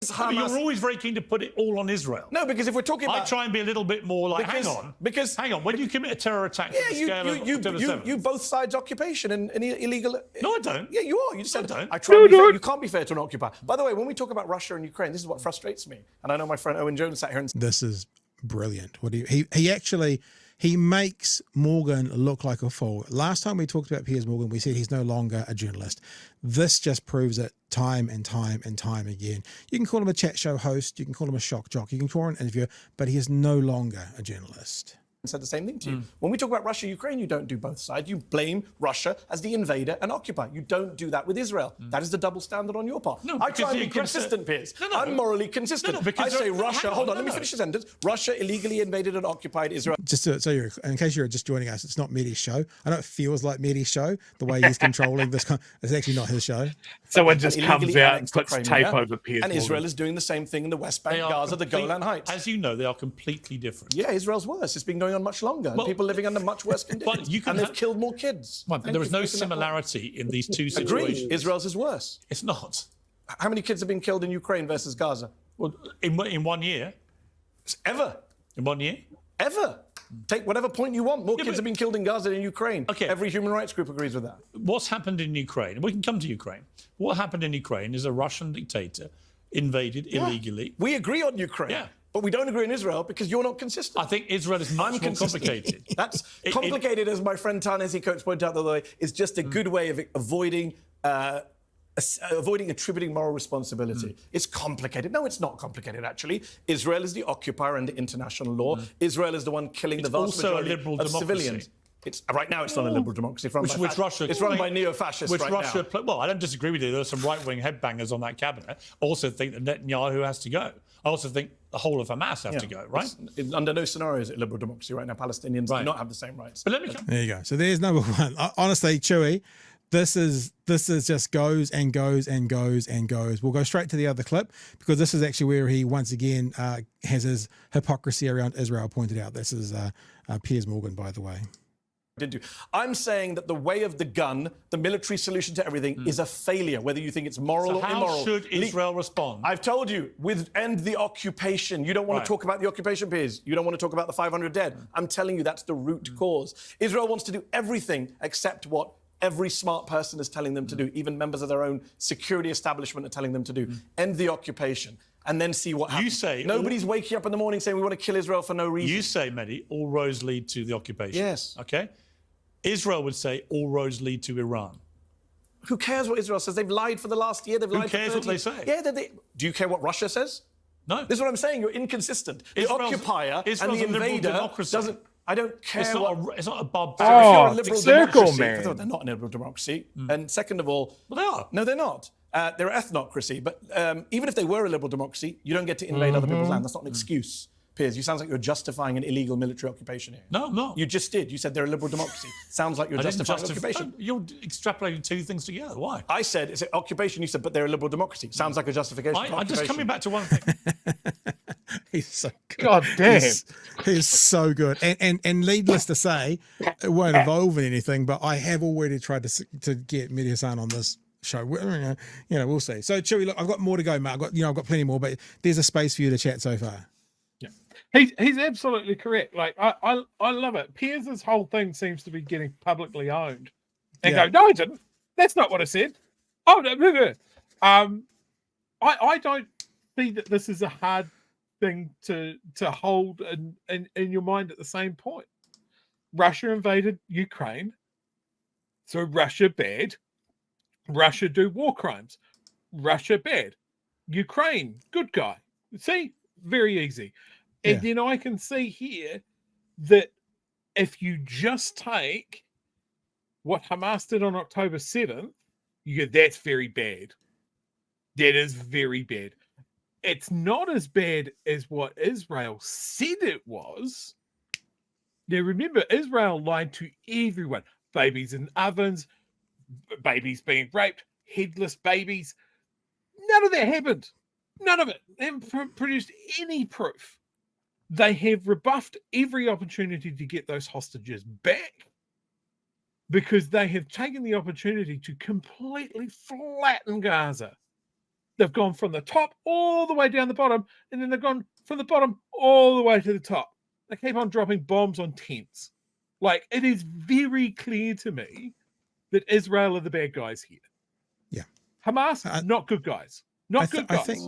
But you're always very keen to put it all on Israel. No, because if we're talking about... I try and be a little bit more like, hang on, when you commit a terror attack on the scale of October 7th... You both sides occupation and illegal... No, I don't. Yeah, you are. You just said, I don't. I try and be fair. You can't be fair to an occupier. By the way, when we talk about Russia and Ukraine, this is what frustrates me. And I know my friend Owen Jones sat here and... This is brilliant. What he actually... He makes Morgan look like a fool. Last time we talked about Piers Morgan, we said he's no longer a journalist. This just proves it time and time and time again. You can call him a chat show host, you can call him a shock jock, you can call him an interviewer, but he is no longer a journalist. Said the same thing to you. When we talk about Russia, Ukraine, you don't do both sides. You blame Russia as the invader and occupier. You don't do that with Israel. That is the double standard on your part. No, I try and be consistent, Piers. I'm morally consistent. I say Russia, hold on, let me finish the sentence. Russia illegally invaded and occupied Israel. Just so you're, in case you're just joining us, it's not Mehdi's show. I know it feels like Mehdi's show, the way he's controlling this. It's actually not his show. Someone just comes out and puts tape over Piers And Morgan. Israel is doing the same thing in the West Bank, Gaza, the Golan Heights. As you know, they are completely different. Yeah, Israel's worse. It's been going on much longer. People living under much worse conditions. And they've killed more kids. There is no similarity in these two situations. Agreed. Israel's is worse. It's not. How many kids have been killed in Ukraine versus Gaza? Well, in 1 year. Ever. In 1 year? Ever. Take whatever point you want. More kids have been killed in Gaza than in Ukraine. Okay. Every human rights group agrees with that. What's happened in Ukraine? We can come to Ukraine. What happened in Ukraine is a Russian dictator invaded illegally. We agree on Ukraine. Yeah. But we don't agree on Israel because you're not consistent. I think Israel is much more complicated. That's complicated, as my friend Ta-Nehisi Coates pointed out the other way, is just a good way of avoiding attributing moral responsibility. It's complicated. No, it's not complicated, actually. Israel is the occupier under international law. Israel is the one killing the vast majority of civilians. Right now, it's not a liberal democracy. It's run by neo-fascists now. Well, I don't disagree with you. There are some right-wing headbangers on that cabinet. I also think that Netanyahu has to go. I also think the whole of Hamas have to go, right? Under no scenario is it liberal democracy right now. Palestinians do not have the same rights. But let me come. There you go. So there's number one. Honestly, Chewy, this is just goes and goes and goes and goes. We'll go straight to the other clip because this is actually where he once again has his hypocrisy around Israel pointed out. This is Piers Morgan, by the way. I'm saying that the way of the gun, the military solution to everything, is a failure, whether you think it's moral or immoral. How should Israel respond? I've told you, end the occupation. You don't want to talk about the occupation, Piers. You don't want to talk about the 500 dead. I'm telling you that's the root cause. Israel wants to do everything except what every smart person is telling them to do. Even members of their own security establishment are telling them to do. End the occupation. And then see what happens. You say nobody's waking up in the morning saying we want to kill Israel for no reason. You say, Mehdi, all roads lead to the occupation. Yes. Okay? Israel would say all roads lead to Iran. Who cares what Israel says? They've lied for the last year. They've lied for 30 years. Who cares what they say? Yeah, do you care what Russia says? No. This is what I'm saying. You're inconsistent. The occupier and the invader doesn't... I don't care it's not a barbaric... If you're a liberal circle, democracy, man. they're not a liberal democracy. And second of all... Well, they are. No, they're not. They're an ethnocracy. But even if they were a liberal democracy, you don't get to invade other people's land. That's not an excuse. Piers, you sound like you're justifying an illegal military occupation here. No, I'm not. You just did. You said they're a liberal democracy. Sounds like you're justifying occupation. You're extrapolating two things together. Why? I said it's an occupation. You said, but they're a liberal democracy. Sounds like a justification. I'm just coming back to one thing. He's so good. God damn. He's so good. And needless to say, it won't evolve in anything, but I have already tried to get Mehdi on this show. We'll see. So, Chewy, look, I've got more to go, mate. I've got plenty more, but there's a space for you to chat so far. He's absolutely correct. Like I love it. Piers' whole thing seems to be getting publicly owned. And go, no, I didn't. That's not what I said. Oh no. I don't see that this is a hard thing to hold in your mind at the same point. Russia invaded Ukraine. So Russia bad. Russia do war crimes. Russia bad. Ukraine, good guy. See? Very easy. And then I can see here that if you just take what Hamas did on October 7th, you go, that's very bad. That is very bad. It's not as bad as what Israel said it was. Now, remember, Israel lied to everyone. Babies in ovens, babies being raped, headless babies. None of that happened. None of it. They haven't produced any proof. They have rebuffed every opportunity to get those hostages back because they have taken the opportunity to completely flatten Gaza. They've gone from the top all the way down the bottom, and then they've gone from the bottom all the way to the top. They keep on dropping bombs on tents. Like, it is very clear to me that Israel are the bad guys here. Yeah. Hamas, not good guys. Not good guys. I think